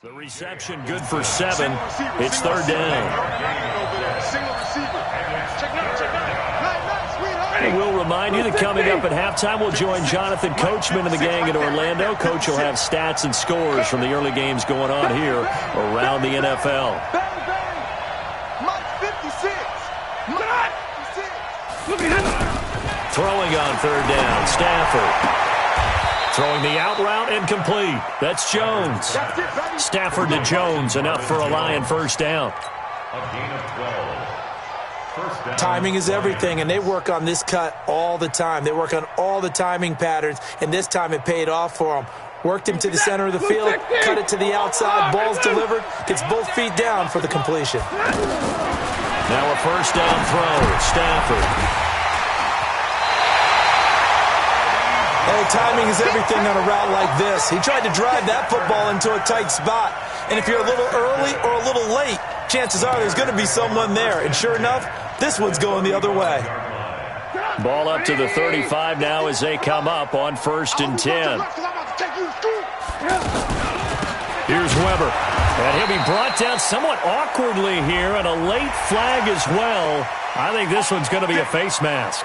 The reception good for 7. It's third down. And we'll remind you that coming up at halftime, we'll join Jonathan Coachman and the gang in Orlando. Coach will have stats and scores from the early games going on here around the NFL. Throwing on third down, Stafford. Throwing the out route incomplete. That's Jones. Stafford to Jones, enough for a Lion first down. Timing is everything, and they work on this cut all the time. They work on all the timing patterns, and this time it paid off for them. Worked him to the center of the field, cut it to the outside, ball's delivered, gets both feet down for the completion. Now a first down throw, Stafford. Oh, timing is everything on a route like this. He tried to drive that football into a tight spot. And if you're a little early or a little late, chances are there's going to be someone there. And sure enough, this one's going the other way. Ball up to the 35 now as they come up on 1st and 10. Here's Weber. And he'll be brought down somewhat awkwardly here, and a late flag as well. I think this one's going to be a face mask.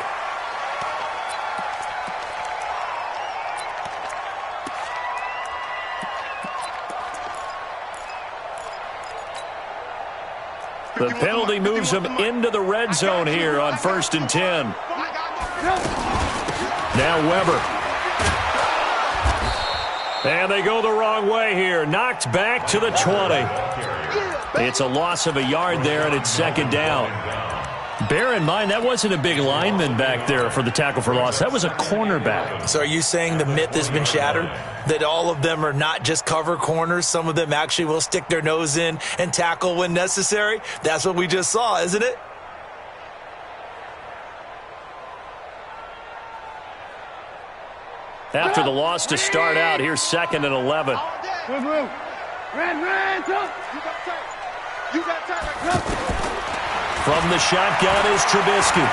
The penalty moves him into the red zone here on 1st and 10. Now Weber. And they go the wrong way here. Knocked back to the 20. It's a loss of a yard there, and it's second down. Bear in mind, that wasn't a big lineman back there for the tackle for loss. That was a cornerback. So are you saying the myth has been shattered? That all of them are not just cover corners? Some of them actually will stick their nose in and tackle when necessary? That's what we just saw, isn't it? After the loss to start out, here's 2nd and 11. From the shotgun is Trubisky.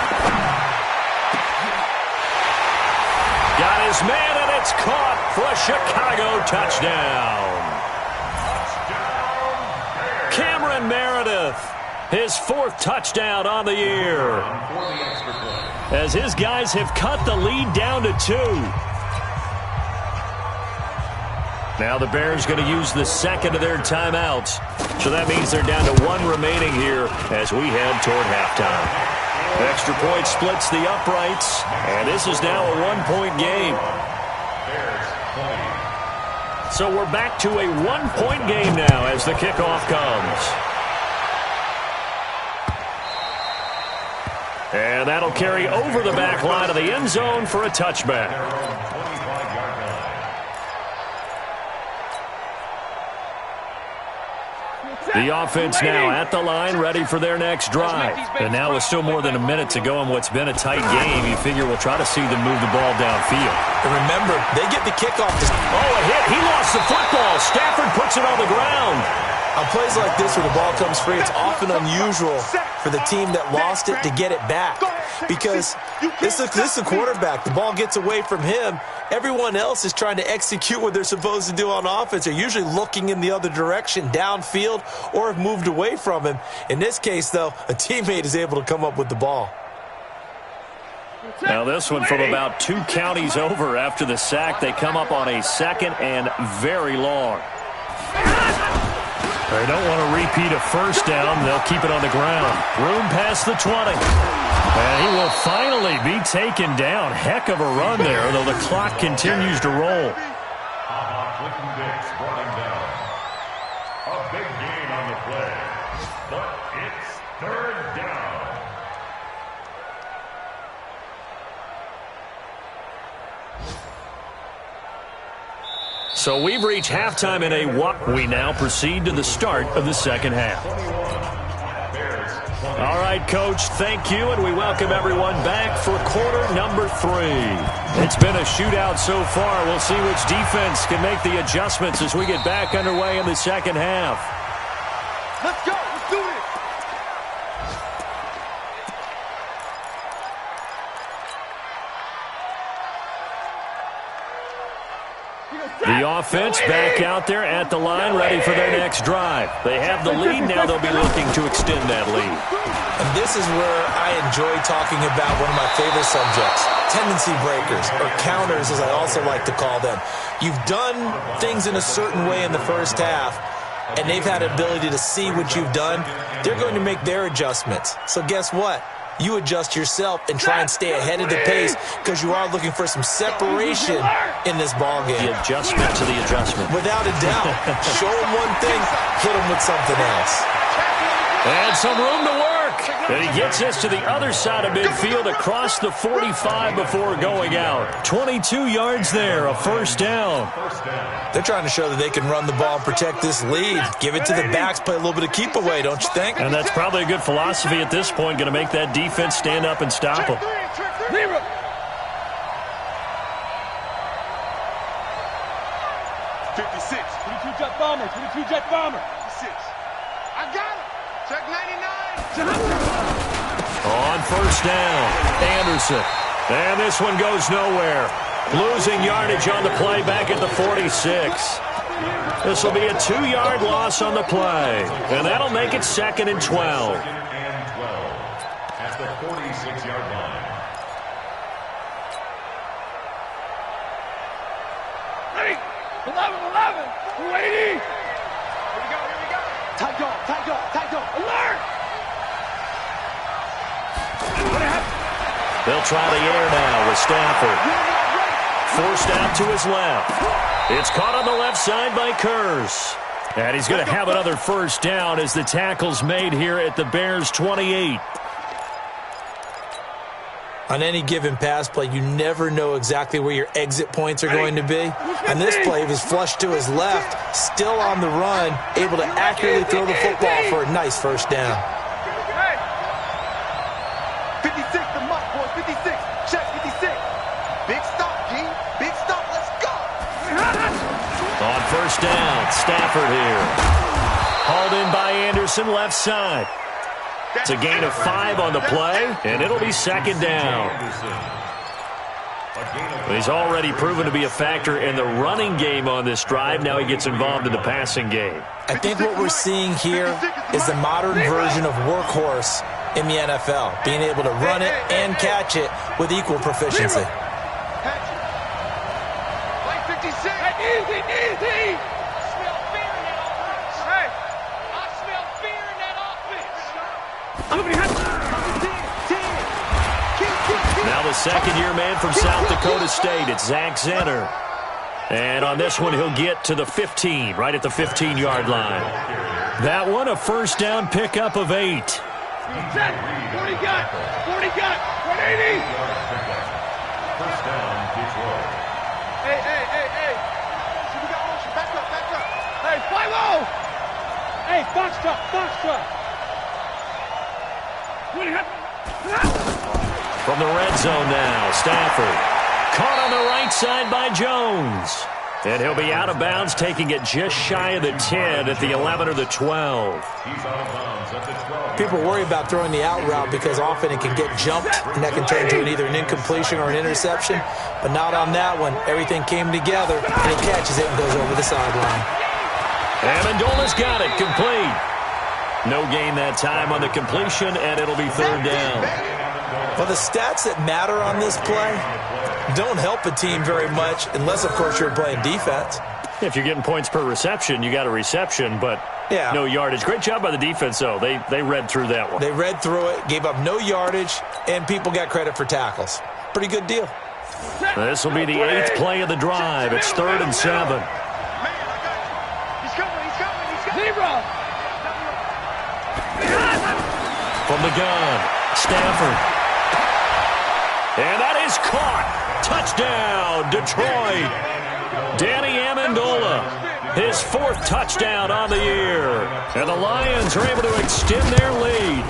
Got his man, and it's caught for a Chicago touchdown. Cameron Meredith, his 4th touchdown on the year. As his guys have cut the lead down to 2. Now the Bears going to use the 2nd of their timeouts. So that means they're down to 1 remaining here as we head toward halftime. Extra point splits the uprights, and this is now a 1-point game. So we're back to a 1-point game now as the kickoff comes. And that'll carry over the back line of the end zone for a touchback. The offense now at the line, ready for their next drive. And now with still more than a minute to go in what's been a tight game, you figure we'll try to see them move the ball downfield. And remember, they get the kickoff. Oh, a hit. He lost the football. Stafford puts it on the ground. On plays like this where the ball comes free, it's often unusual for the team that lost it to get it back. Because this is a quarterback. The ball gets away from him. Everyone else is trying to execute what they're supposed to do on offense. They're usually looking in the other direction, downfield, or have moved away from him. In this case, though, a teammate is able to come up with the ball. Now this one from about 2 counties over after the sack. They come up on a 2nd and very long. They don't want to repeat a first down. They'll keep it on the ground. Room past the 20. And he will finally be taken down. Heck of a run there, though the clock continues to roll. A big gain on the play, but it's third down. So we've reached halftime in a walk. We now proceed to the start of the second half. All right, Coach, thank you, and we welcome everyone back for quarter number 3. It's been a shootout so far. We'll see which defense can make the adjustments as we get back underway in the second half. Let's go. Let's do it. The offense back out there at the line, ready for their next drive. They have the lead. Now they'll be looking to extend that lead. And this is where I enjoy talking about one of my favorite subjects, tendency breakers, or counters, as I also like to call them. You've done things in a certain way in the first half, and they've had the ability to see what you've done. They're going to make their adjustments. So guess what? You adjust yourself and try and stay ahead of the pace because you are looking for some separation in this ballgame. The adjustment to the adjustment. Without a doubt. Show them one thing, hit them with something else. And some room to work. And he gets this to the other side of midfield across the 45 before going out. 22 yards there, a first down. They're trying to show that they can run the ball and protect this lead. Give it to the backs, play a little bit of keep away, don't you think? And that's probably a good philosophy at this point, going to make that defense stand up and stop them. 56. 22 jet bomber. 22 jet bomber. 56. I got him. Check 99. On first down, Anderson. And this one goes nowhere. Losing yardage on the play back at the 46. This will be a 2-yard loss on the play. And that'll make it 2nd and 12. At the 46-yard line. Ready? 11. 280. Here we go. Tight dog. Alert! They'll try the air now with Stafford. Forced out to his left. It's caught on the left side by Kurz. And he's going to have another first down as the tackle's made here at the Bears' 28. On any given pass play, you never know exactly where your exit points are going to be. And this play was flushed to his left, still on the run, able to accurately throw the football for a nice first down. 56, the muck, boys. 56. Check 56. Big stop, G. Big stop. Let's go. On first down, Stafford here. Hauled in by Anderson, left side. It's a gain of 5 on the play, and it'll be 2nd down. He's already proven to be a factor in the running game on this drive. Now he gets involved in the passing game. I think what we're seeing here is the modern version of workhorse in the NFL, being able to run it and catch it with equal proficiency. Like 56. Easy. Smell fear in that offense. Hey, I smell fear in that offense. Now the second-year man from South Dakota State, it's Zach Zenner. And on this one, he'll get to the 15, right at the 15-yard line. That one, a first down pickup of 8. 40 got. 180. First down, Detroit. Hey. We got motion. Back up. Hey, 5-0. Hey, box truck. From the red zone now, Stafford. Caught on the right side by Jones. And he'll be out of bounds, taking it just shy of the 10 at the 11 or the 12. He's out of bounds at the 12. People worry about throwing the out route because often it can get jumped, and that can turn into either an incompletion or an interception. But not on that one. Everything came together, and he catches it and goes over the sideline. Amendola's got it, complete. No gain that time on the completion, and it'll be 3rd down. Well, the stats that matter on this play don't help a team very much unless, of course, you're playing defense. If you're getting points per reception, you got a reception, but yeah, no yardage. Great job by the defense, though. They read through that one. They read through it, gave up no yardage, and people got credit for tackles. Pretty good deal. This will be the 8th play of the drive. It's 3rd and 7. He's coming. Zebra. From the gun, Stafford. And that is caught. Touchdown, Detroit. Danny Amendola, his 4th touchdown on the year. And the Lions are able to extend their lead.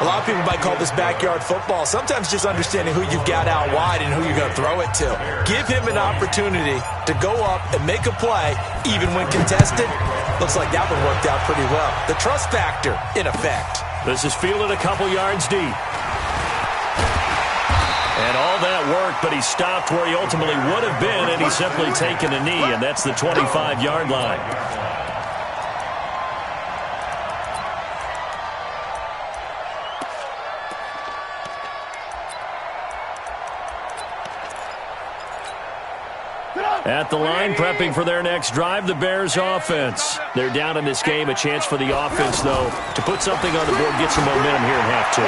A lot of people might call this backyard football. Sometimes just understanding who you've got out wide and who you're going to throw it to. Give him an opportunity to go up and make a play, even when contested. Looks like that one worked out pretty well. The trust factor in effect. This is fielded a couple yards deep. And all that work, but he stopped where he ultimately would have been, and he's simply taken a knee, and that's the 25-yard line. At the line, prepping for their next drive, the Bears offense. They're down in this game. A chance for the offense, though, to put something on the board, get some momentum here in half two.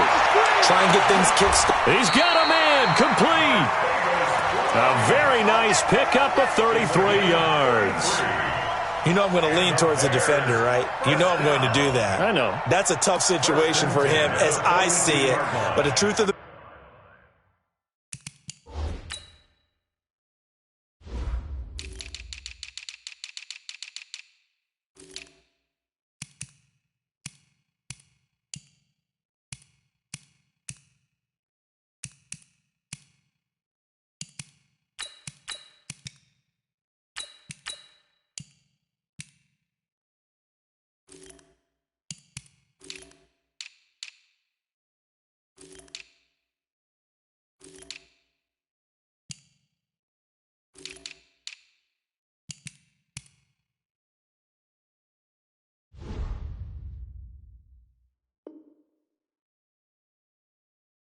Try and get things kick-started. He's got a man, complete. A very nice pickup of 33 yards. You know I'm going to lean towards the defender, right? You know I'm going to do that. I know. That's a tough situation for him as I see it. But the truth of the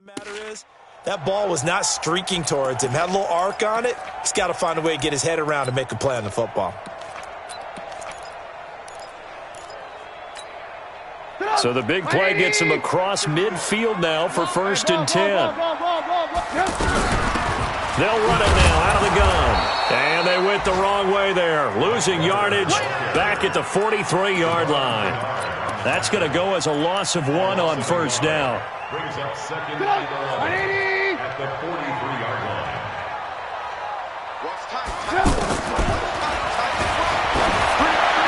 matter is, that ball was not streaking towards him. Had a little arc on it. He's got to find a way to get his head around and make a play on the football. So the big play gets him across midfield now for 1st and 10. They'll run it now out of the gun. And they went the wrong way there. Losing yardage back at the 43-yard line. That's going to go as a loss of 1 on 1st down. Brings up 2nd and 11 at the 43-yard line.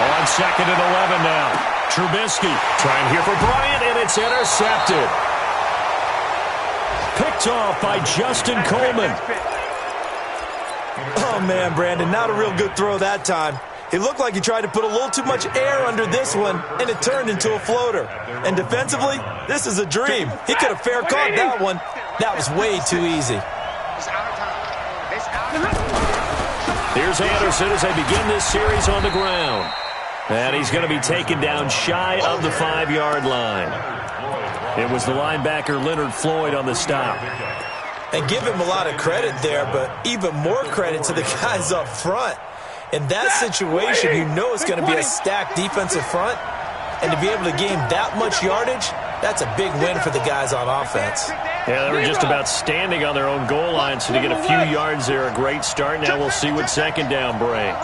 On 2nd and 11 now. Trubisky trying here for Bryant, and it's intercepted. Picked off by Justin Coleman. Oh, man, Brandon, not a real good throw that time. It looked like he tried to put a little too much air under this one, and it turned into a floater. And defensively, this is a dream. He could have fair caught that one. That was way too easy. Here's Anderson as they begin this series on the ground. And he's going to be taken down shy of the 5-yard line. It was the linebacker Leonard Floyd on the stop. And give him a lot of credit there, but even more credit to the guys up front. In that situation, you know it's going to be a stacked defensive front. And to be able to gain that much yardage, that's a big win for the guys on offense. Yeah, they were just about standing on their own goal line, so to get a few yards there, a great start. Now we'll see what 2nd down brings.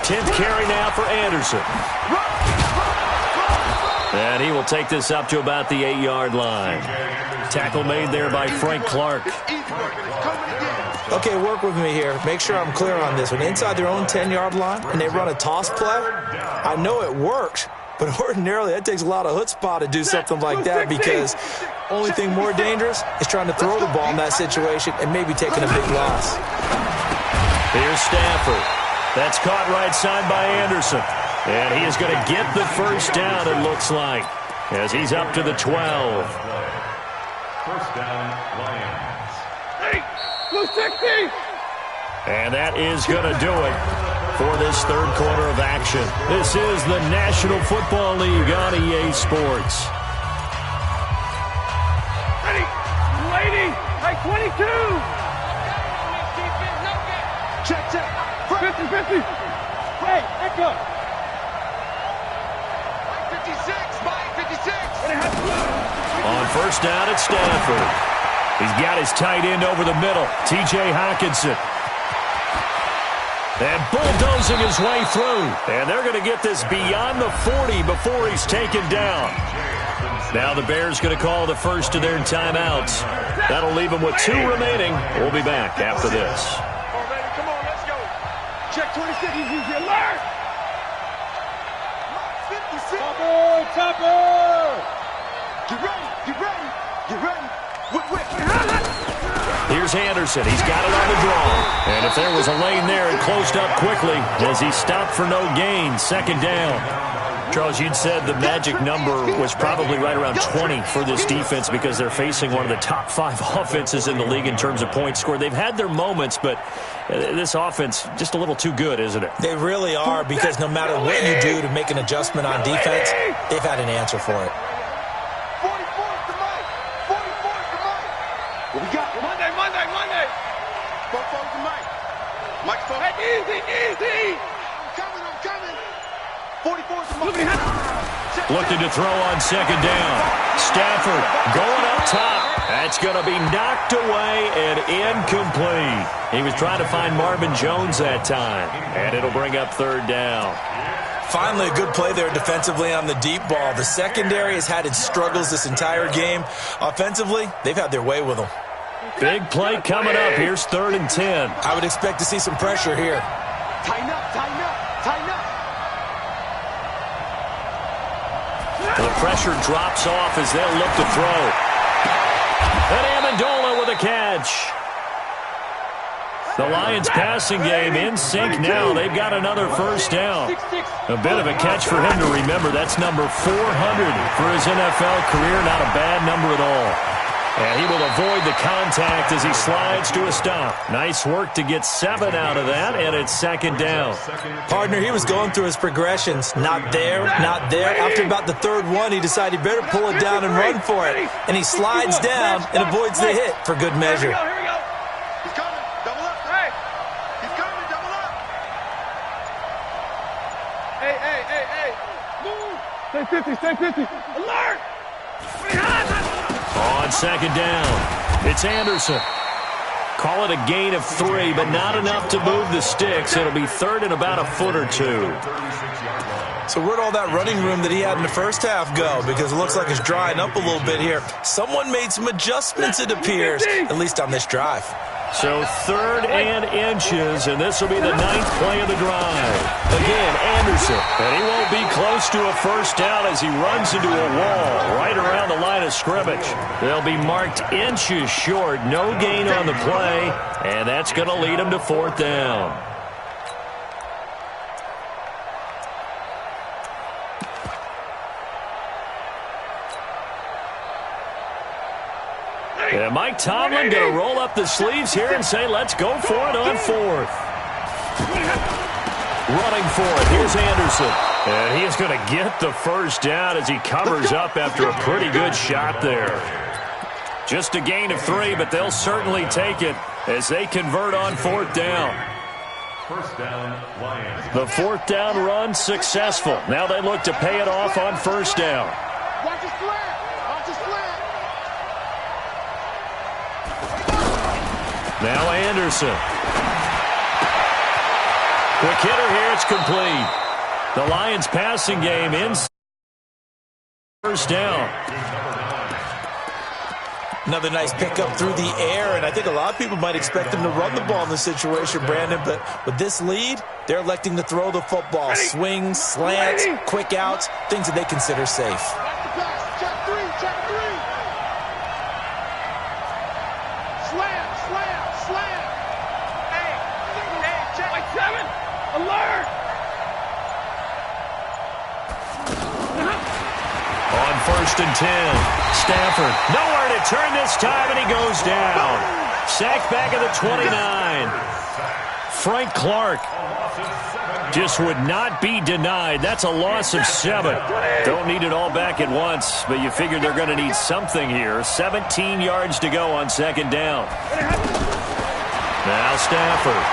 10th carry now for Anderson. And he will take this up to about the 8-yard line. Tackle made there by Frank Clark. Okay, work with me here. Make sure I'm clear on this. When inside their own 10-yard line and they run a toss play, I know it works, but ordinarily that takes a lot of chutzpah to do something like that, because the only thing more dangerous is trying to throw the ball in that situation and maybe taking a big loss. Here's Stafford. That's caught right side by Anderson. And he is going to get the 1st down, it looks like, as he's up to the 12. 1st down, Lions. Blue 60. And that is going to do it for this 3rd quarter of action. This is the National Football League on EA Sports. Ready. 280. Like 22. Check. 50. Hey, echo. 56. 56. On 1st down at Stanford. He's got his tight end over the middle, T.J. Hockenson. And bulldozing his way through. And they're going to get this beyond the 40 before he's taken down. Now the Bears going to call the first of their timeouts. That'll leave them with 2 remaining. We'll be back after this. Come on, let's go. Check 26. He's alert. 56. Topper. Get ready. Here's Anderson. He's got it on the draw. And if there was a lane there, it closed up quickly as he stopped for no gain. 2nd down. Charles, you'd said the magic number was probably right around 20 for this defense because they're facing one of the top 5 offenses in the league in terms of points scored. They've had their moments, but this offense just a little too good, isn't it? They really are, because no matter what you do to make an adjustment on defense, they've had an answer for it. 44 to Mike. 44 to Mike. What we got? Monday. 44 to Mike. Mike's phone. Hey, easy. I'm coming. 44 to Mike. Looking to throw on second down. Stafford going up top. That's going to be knocked away and incomplete. He was trying to find Marvin Jones that time, and it'll bring up third down. Finally, a good play there defensively on the deep ball. The secondary has had its struggles this entire game. Offensively, they've had their way with them. Big play coming up. Here's 3rd and 10. I would expect to see some pressure here. Tighten up. The pressure drops off as they'll look to throw. And Amendola with a catch. The Lions passing game in sync now. They've got another first down. A bit of a catch for him to remember. That's number 400 for his NFL career. Not a bad number at all. And he will avoid the contact as he slides to a stop. Nice work to get 7 out of that, and it's second down. Partner, he was going through his progressions. Not there. After about the 3rd one, he decided he better pull it down and run for it. And he slides down and avoids the hit for good measure. Here we go. He's coming. Double up. Hey. He's coming. Double up. Hey. Move. Stay 50. Alert. On second down, it's Anderson. Call it a gain of 3, but not enough to move the sticks. It'll be 3rd and about a foot or 2. So where'd all that running room that he had in the first half go? Because it looks like it's drying up a little bit here. Someone made some adjustments, it appears, at least on this drive. So 3rd and inches, and this will be the 9th play of the drive. Again, Anderson, and he won't be close to a first down as he runs into a wall right around the line of scrimmage. They'll be marked inches short, no gain on the play, and that's going to lead them to 4th down. And Mike Tomlin going to roll up the sleeves here and say, let's go for it on 4th. Running for it, here's Anderson. And he is going to get the first down as he covers up after a pretty good shot there. Just a gain of 3, but they'll certainly take it as they convert on 4th down. First down, Lions. The 4th down run successful. Now they look to pay it off on 1st down. Watch his slant. Now Anderson. Quick hitter here, it's complete. The Lions passing game in first down. Another nice pickup through the air, and I think a lot of people might expect them to run the ball in this situation, Brandon, but with this lead, they're electing to throw the football. Swings, slants, quick outs, things that they consider safe. Check three. Slam. Hey, check. Like 7. Alert. On 1st and 10, Stafford nowhere to turn this time, and he goes down. Sacked back at the 29. Frank Clark just would not be denied. That's a loss of 7. Don't need it all back at once, but you figure they're going to need something here. 17 yards to go on 2nd down. Now Stafford.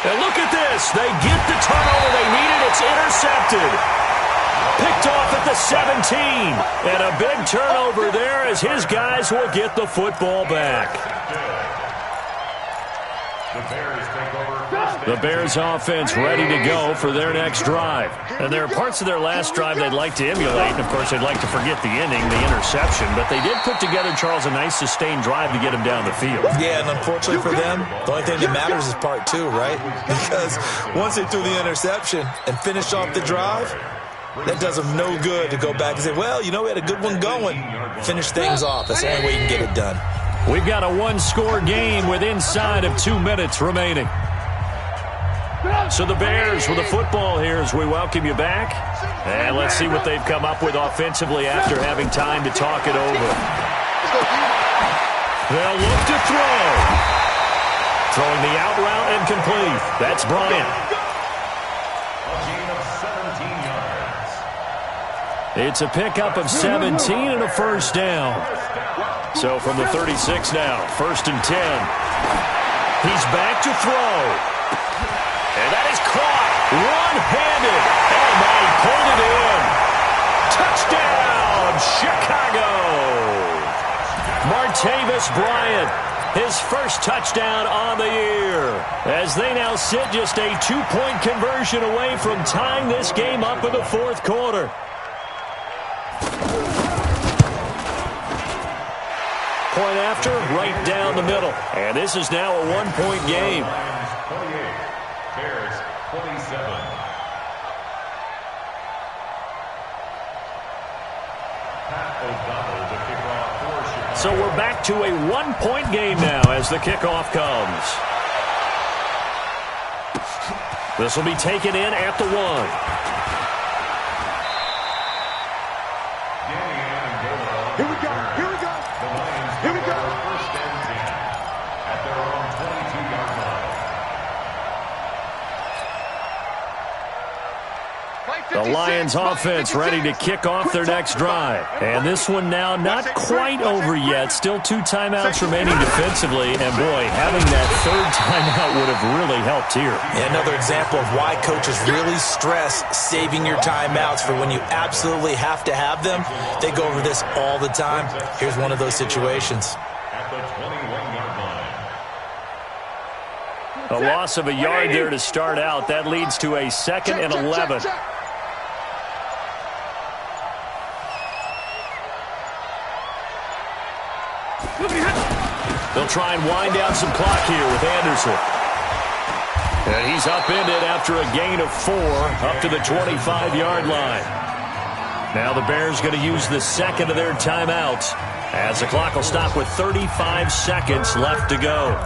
And look at this. They get the turnover they needed. It's intercepted. Picked off at the 17. And a big turnover there as his guys will get the football back. The Bears offense ready to go for their next drive. And there are parts of their last drive they'd like to emulate. And, of course, they'd like to forget the ending, the interception. But they did put together, Charles, a nice sustained drive to get him down the field. Yeah, and unfortunately for them, the only thing that matters is part 2, right? Because once they threw the interception and finished off the drive, that does them no good to go back and say, well, you know, we had a good one going. Finish things off. That's the only way you can get it done. We've got a one-score game with inside of 2 minutes remaining. So the Bears with the football here as we welcome you back. And let's see what they've come up with offensively after having time to talk it over. They'll look to throw. Throwing the out route and complete. That's Bryant. A gain of 17 yards. It's a pickup of 17 and a first down. So from the 36 now, 1st and 10. He's back to throw. And that is caught. One-handed. Oh, my, he pulled it in. Touchdown, Chicago. Martavis Bryant, his first touchdown on the year. As they now sit just a 2-point conversion away from tying this game up in the 4th quarter. Point after, right down the middle. And this is now a 1-point game. Lions 28, Bears 27. Pat O'Donnell to kick off for Chicago. So we're back to a 1-point game now as the kickoff comes. This will be taken in at the 1. Here we go. Here we go. The Lions Here we go. first and 10 at their own 22-yard line. The Lions offense ready to kick off their next drive. And this one now not quite over yet. Still 2 timeouts remaining defensively. And boy, having that 3rd timeout would have really helped here. Another example of why coaches really stress saving your timeouts for when you absolutely have to have them. They go over this all the time. Here's one of those situations. At the 21-yard line. A loss of a yard there to start out. That leads to a 2nd and 11. They'll try and wind down some clock here with Anderson. And he's upended after a gain of 4 up to the 25-yard line. Now the Bears going to use the 2nd of their timeouts as the clock will stop with 35 seconds left to go.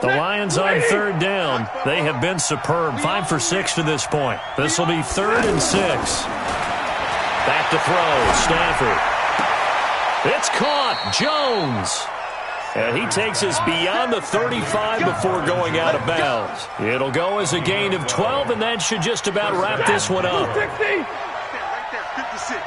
The Lions on 3rd down. They have been superb. 5 for 6 to this point. This will be 3rd and 6. Back to throw. Stafford. It's caught. Jones. And he takes us beyond the 35 before going out of bounds. It'll go as a gain of 12, and that should just about wrap this one up. Right there, 56.